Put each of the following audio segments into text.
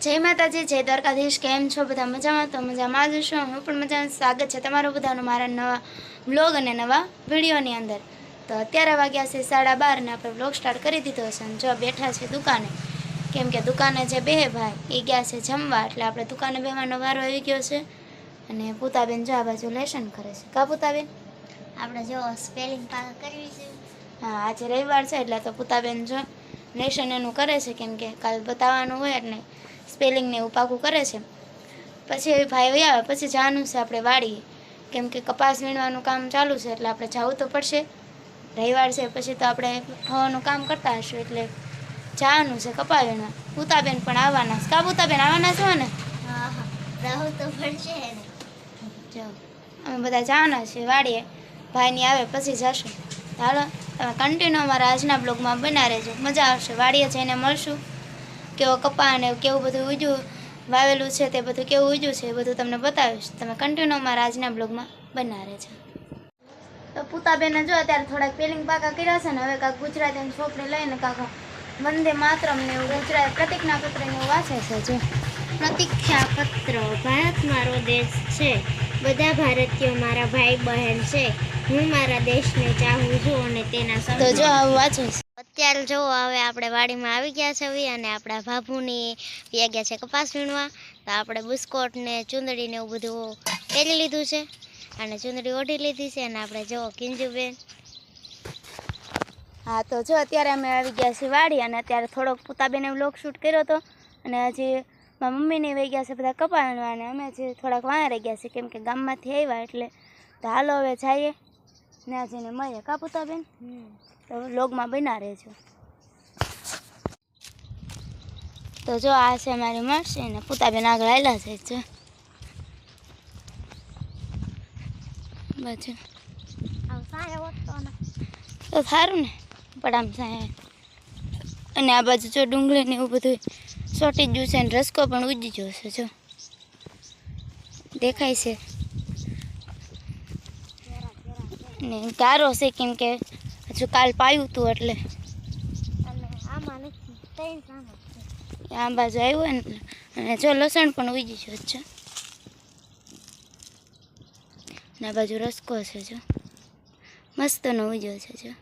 જય માતાજી, જય દ્વારકાધીશ. કેમ છો બધા? મજામાં? તો મજામાં જ છો. હું પણ મજામાં. સ્વાગત છે તમારું બધાનું મારા નવા વ્લોગ અને નવા વિડીયોની અંદર. તો અત્યારે વાગ્યા છે 12:30 ને આપણે વ્લોગ સ્ટાર્ટ કરી દીધો છે. અને જો બેઠા છે દુકાને, કેમ કે દુકાને જે બે ભાઈ એ ગયા છે જમવા, એટલે આપણે દુકાને બેહવાનો વારો આવી ગયો છે. અને પૂતાબેન જો આ બાજુ લેસન કરે છે. કા પૂતાબેન? આપણે જો સ્પેલિંગ પાક કરવી છે. હા, આજે રવિવાર છે એટલે તો પૂતાબેન જો લેસન એનું કરે છે, કેમ કે કાલ બતાવવાનું હોય એટલે સ્પેલિંગને એવું પાકું કરે છે. પછી ભાઈ આવે પછી જવાનું છે આપણે વાડીએ, કેમ કે કપાસ વીણવાનું કામ ચાલુ છે એટલે આપણે જવું તો પડશે. રવિવાર છે પછી તો આપણે હવાનું કામ કરતા હશું એટલે જવાનું છે કપા વીણવા. પૂતાબેન પણ આવવાના છે. કા પૂતાબેન આવવાના છો ને? હા હા, રાહુલ તો પડશે ને. જો અમે બધા જવાના છીએ વાડીએ. ભાઈની આવે પછી જશું. હાલો, તમે કન્ટિન્યુ અમારા આજના બ્લોગમાં બના રહેજો. મજા આવશે. વાડીએ જઈને મળશું. કેવો કપા અને કેવું બધું ઉગ્યું વાવેલું છે તે બધું કેવું ઉગ્યું છે એ બધું તમને બતાવીશ. તમે કન્ટિન્યુ અમારા આજના બ્લોગમાં બના રહેજો. તો પૂતાબેને જો અત્યારે થોડાક પેલિંગ પાકા કર્યા છે ને, હવે કાંક ગુજરાતી છોકરી લઈને કાંક વંદે માતરમ ને એવું ગુજરાત પ્રતિજ્ઞા પત્ર ને એવું વાંચે છે. જો પ્રતીક્ષા પત્ર. ભારત મારો દેશ છે, બધા ભારતીયો મારા ભાઈ બહેન છે. હું મારા દેશને ચાહું છું અને તેના તો જો આવું વાંચે છે. અત્યારે જો હવે આપણે વાડીમાં આવી ગયા છે અને આપણા ભાભુની વ્યા ગયા છે કપાસ વીણવા. તો આપણે બુસ્કોટ ને ચૂંદડી ને એવું બધું પહેરી લીધું છે અને ચૂંદડી ઓઢી લીધી છે. અને આપણે જો કિંજુબેન. હા, તો જો અત્યારે અમે આવી ગયા છીએ વાડી, અને અત્યારે થોડોક પૂતાબેને વ્લોગ શૂટ કર્યો હતો. અને હજી મારા મમ્મીને વહી ગયા છે બધા કપા વીણવા, અને અમે હજી થોડાક વાયા રહી ગયા છે, કેમ કે ગામમાંથી આવ્યા એટલે. તો હાલો હવે જઈએ ને જઈને મળીએ. કા પૂતાબેન? તો વ્લોગમાં બના રહેજો. તો જો આ છે મારી મરસી ને પૂતાબેન આગળ આવેલા છે. જો બાજુ તો સારું ને, પણ આમ સાહેબ. અને આ બાજુ જો ડુંગળી ને એવું બધું સોટી ગયું છે, ને રસકો પણ ઉજી ગયો છે. જો દેખાય છે ને ગારો છે, કેમ કે હજુ કાલ પાયું હતું એટલે આ બાજુ આવ્યું હોય ને. અને જો લસણ પણ ઉજી ગયો છે ને આ બાજુ રસકો છે. જો મસ્તનો ઉજ્યો છે. જો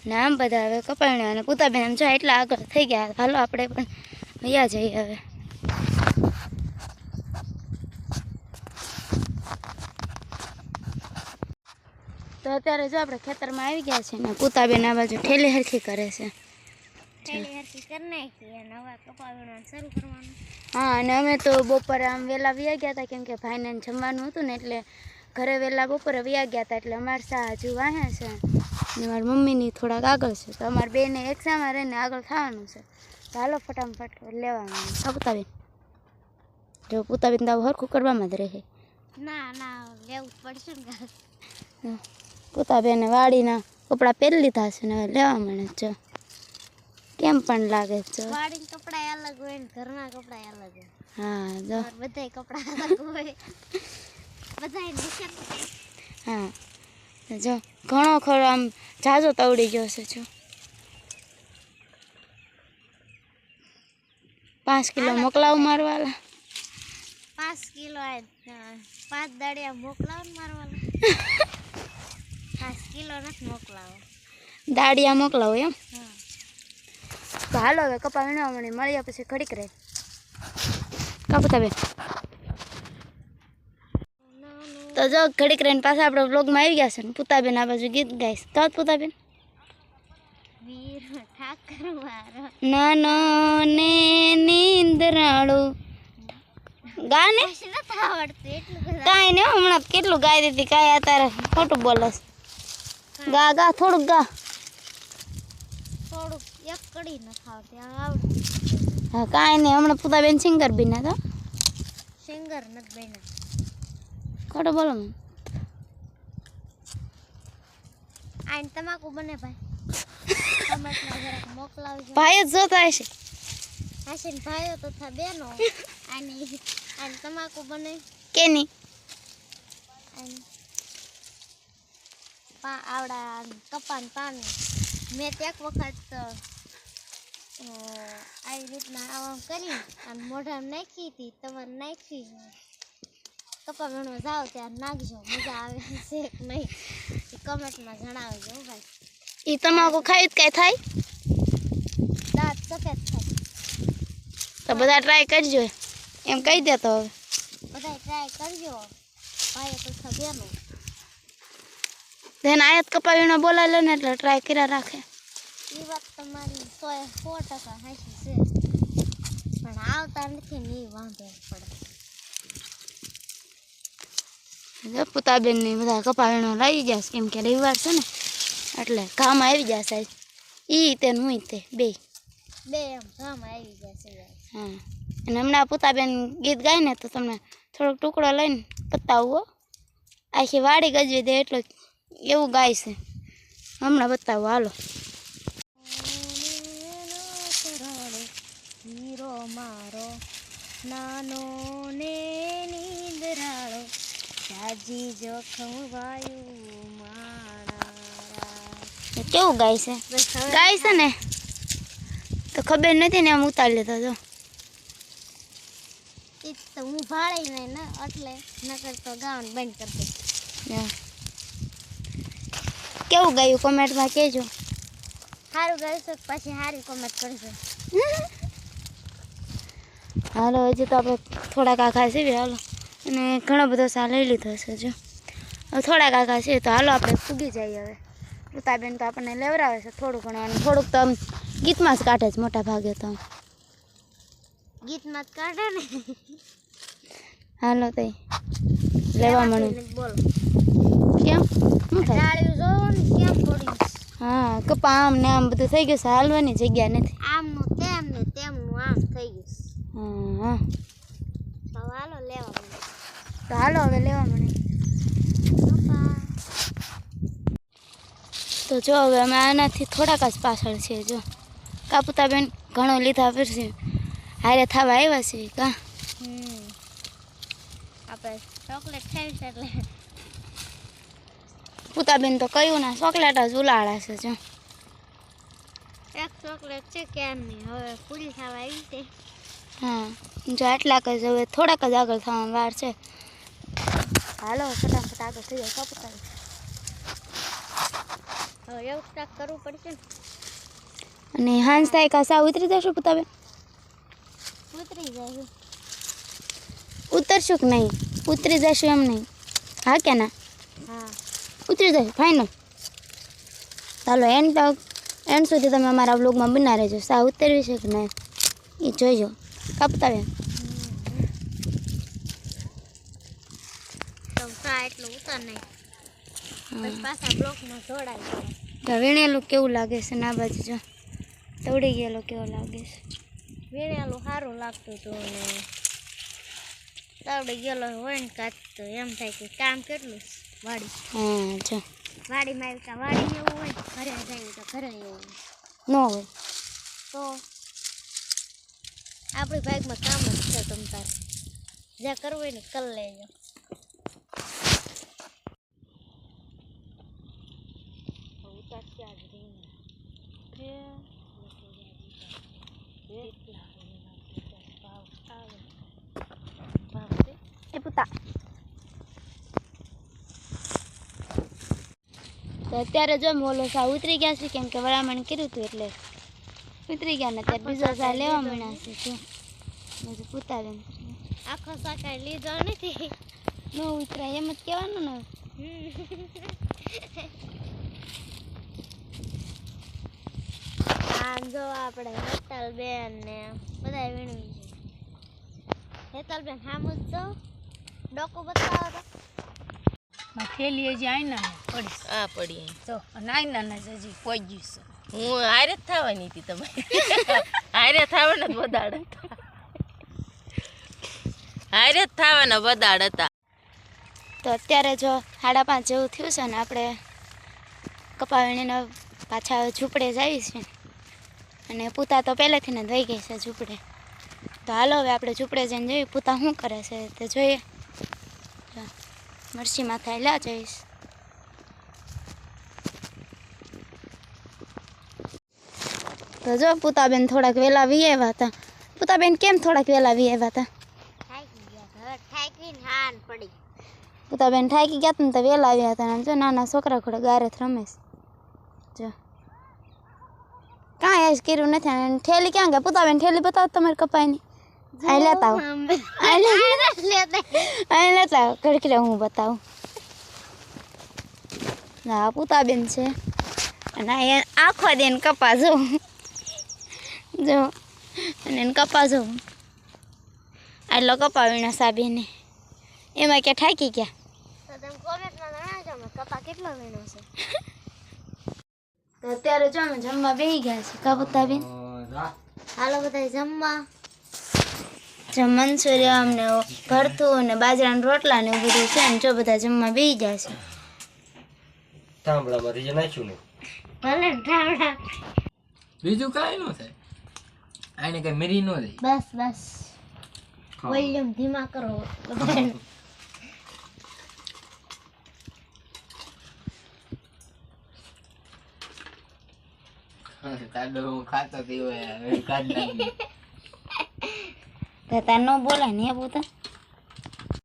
ને આમ બધા હવે કપાણ્યા અને પૂતાબેન આમ જો એટલા આગળ થઈ ગયા. હાલો આપણે પણ અહીંયા જઈએ હવે. તો અત્યારે જો આપણે ખેતરમાં આવી ગયા છે ને પૂતાબેન આ બાજુ ઠેલી હરખી કરે છે. હા, અને અમે તો બપોરે આમ વહેલા વ્યા ગયા હતા, કેમ કે ભાઈને જમવાનું હતું ને એટલે ઘરે વહેલા બપોરે વ્યા ગયા હતા. એટલે અમારે સા હજુ વાહ્યા છે ને મારી મમ્મીની થોડાક આગળ છે. તો અમારે બેને એક્ઝામમાં રહીને આગળ થવાનું છે. તો હાલો ફટાફટ લેવાનું. હા પૂતાબેન? જો પૂતાબેન તો હરખું કરવામાં જ રહે. ના લેવું પડશે ને. પૂતાબેને વાડીના કપડાં પહેરી લીધા છે ને હવે લેવા મળે. જો કેમ પણ લાગે છે. વાડી કપડા અલગ હોય ને ઘરના કપડા અલગ હોય. હા, જો બધાય કપડા અલગ હોય. બધાય હા, જો ઘણો ખરો આમ જાજો તવડી ગયો છે. જો 5 કિલો મોકલાવું મારવાલા. 5 કિલો 5 દાડિયા મોકલાવ ને મારવાલા. 5 કિલો નથી મોકલાવો, દાડિયા મોકલાવો એમ? હા. તો હાલો હવે કપા વીણવા મળી મળ્યા પછી ઘડીક રહે. કા પૂતાબેન? તો જો ઘડીક રહીને પાછા આપણે વ્લોગમાં આવી ગયા છે ને પૂતાબેન આ બાજુ ગીત ગાઈશ. તો પૂતાબેન? નાનો ને નીંદરાળો ગા ને કાંઈ ને હમણાં કેટલું ગાઈ દીધી. કાંઈ અત્યારે ખોટું બોલસ. ગા ગા થોડુંક ગા. થોડુંક એક કડી ન ખાવતી આવડે. હા, કાંઈ નહીં. હમણાં પૂતાબેન સિંગર બન્યા તો સિંગર નથી બન્યા. ખોટું બોલો. આઈને તમાકુ બને ભાઈ. મોકલાવજો. ભાઈ જ જોતા હશે. હશે ને ભાઈઓ તથા બેનો. આને તમાકુ બને કેની આવડા કપાન પાન. મેં એક વખત આવી રીતના આમ કરી અને મોઢામાં નાખી હતી, તમારે નાખી કપા વીણવા જાઓ ત્યારે નાખજો, મજા આવે છે કે નહીં એ કમેન્ટમાં જણાવજો ભાઈ. એ તમાકુ ખાઈ કઈ થાય દાંત સફેદ થાય. તો બધા ટ્રાય કરજો એમ કહી દેતો હવે. બધા ટ્રાય કરજો ભાઈ તો બેનો. તેને આયાત કપાવીને બોલાવે ને એટલે ટ્રાય કર્યા રાખે. એ વાત તમારી 100% સાચી છે, પણ આવતા નથી ને એ વાંધો પડે. પુતાબેન ને બધા કપાવીનો લાવી ગયા કેમ કે રવિવાર છે ને એટલે કામ આવી જશે. ઈ તે હું તે બે એમ કામ આવી જશે. હા, અને હમણાં પુતાબેન ગીત ગાય ને તો તમને થોડોક ટુકડો લઈને બતાવો. આખી વાડી ગજવી દે એટલો એવું ગાય છે. હમણાં બતાવો હાલો. હીરો મારો નાનો ને નીંદરાળો, જાજી જોખમ વાયુ માણા. કેવું ગાય છે? ગાય છે ને તો ખબર નથી ને આમ ઉતારી લેતો જો. એ તો હું ભાળી નહીં ને એટલે નકર તો ગાવાનું બંધ કરી દે. કેવું ગાયું કોમેન્ટમાં કહેજો. સારું ગાઈશું પછી સારી કોમેન્ટ કરજો. હાલો હજી તો આપણે થોડાક આખા છે હાલો, અને ઘણો બધો સા લઈ લીધો છે જો. હવે થોડાક આખા છે તો હાલો આપણે ફૂગી જઈએ હવે. પુતાબેન તો આપણને લેવરાવે છે થોડું ઘણું, અને થોડુંક તો આમ ગીતમાં જ કાઢે છે મોટા ભાગે તો. ગીતમાં જ કાઢે ને. હાલો તો લેવા મળે. બોલો કેમ શું થાય? ડાળીઓ જોવો ને કેમ પડી. હા, કપા આમ ને આમ બધું થઈ ગયું છે, હાલવાની જગ્યા નથી. આમનું તેમ ને તેમનું આમ થઈ ગયું. હા, તો હાલો લેવા મળે. તો હાલો હવે લેવા મળે. તો જો હવે અમે આનાથી થોડાક જ પાછળ છે જો. કાપુતાબેન ઘણો લીધા પછી હારે થવા આવ્યા છે કા. આપણે ચોકલેટ ખાવી છે એટલે પુતાબેન તો કયું ના ચોકલેટ જ ઉલાળા છે જો. એક ચોકલેટ છે કેમ નહીં, હવે પૂરી થવા આવી છે. હા, જો આટલાક જ હવે થોડાક જ આગળ થવાની વાર છે. હાલો ફટાફટ આગળ થઈ જાય કાપુતાબેન. હવે એવું સ્ટાર્ટ કરવું પડશે ને. અને હાંસ થાય કા સા ઉતરી જશું પુતાબેન? ઉતરી જાય. ઉતરશું કે નહીં? ઉતરી જશું એમ નહીં. હા કે ના? હા ઉતરી જશે ફાઇનલ. ચાલો એન્ડ સુધી તમે અમારા બ્લોગમાં બના રહેજો. સા ઉતરવી છે કે નહીં એ જોઈજો કાપતાબેન. તો સા એટલું ઉતર નહીં પછી પાછા બ્લોકમાં જોડાય છે. તો વીણેલું કેવું લાગે છે ના બાજુ જો. તોડી ગયેલો કેવો લાગે છે. વીણેલું સારું લાગતું હતું ને તવડી ગયેલો હોય ને કાચ તો એમ થાય કે કામ કેટલું વાડી. હા જો વાડીમાં આવી ત્યાં વાડી એવું હોય, ઘરે જાય તો ઘરે એવું ન હોય તો આપણી બાઇકમાં કામ જ છે. તમ તારે જ્યાં કરવું હોય ને કરી લેજો. એ પુતા તો અત્યારે જો મોલો સા ઉતરી ગયા છે કેમ કે વરામણ કર્યું હતું એટલે ઉતરી ગયા ને ત્યારે બીજો સા લેવા મળ્યા છે જો. બધું પુતાબેન આખો સાકાઈ લીધો નથી. ન ઉતરાય એમ જ કહેવાનું ને. આમ જો આપણે હેતલબેન ને બધા વીણવી છે. હેતલબેન સામું જ જો ડોકું બતાવો તો થેલી હજી આઈના પડી આ પડી તો નાઈના ને હજી કોઈ ગયું છે. હું હારે જ થવાની હતી તમે હારે થવાના બદાડ હતા. હારે જ થવાના બદાડ હતા. તો અત્યારે જો 5:30 જેવું થયું છે ને આપણે કપાવીને પાછા ઝૂંપડે જઈએ છીએ. અને પૂતા તો પહેલેથી ને વહી ગઈ છે ઝૂંપડે. તો હાલો હવે આપણે ઝૂંપડે જઈને જોઈએ પૂતા શું કરે છે તે જોઈએ. મરસી માથા લ્યા જઈશ. તો તો જો પૂતાબેન થોડાક વહેલા વી આવ્યા હતા. પૂતાબેન કેમ થોડાક વહેલા વી આવ્યા હતા? પૂતાબેન થાકી ગયા હતા ને તો વહેલા આવ્યા હતા. આમ જો નાના છોકરા ખોડા ગારે રમે છે. જો કાંઈ આજ કર્યું નથી. અને ઠેલી ક્યાં ગયા? પૂતાબેન ઠેલી બતાવો તમારી કપાઈની. અહીં લેતા આવો. અહીં લેતા આવો. ઘડીક રે હું બતાવું. હા પૂતાબેન છે. અને અહીંયા આખો દે ને કપા જો જો અને એને કપા જો આટલો કપા વીણો સાબીને એમાં કે થાકી ગયા. તો અત્યારે જો અમે જમવા બેસી ગયા છે. કા પૂતાબેન? હાલો બધા જમવા. જો મંચુરિયમ ને ભરથું ને બાજરાના રોટલા ને એવું બધું છે ને જો બધા જમવા બેસી ગયા છે. તાંબડામાં રીજે નાખ્યું ને ભલે ઠાવડા. બીજું કાંઈ ન થાય. આને કઈ મેરી ન થાય. બસ બસ વોલ્યુમ ધીમા કરો બધાને. તાડો હું ખાતો થયો કાઢ નાખી. તાર ન બોલાય ને પૂતા.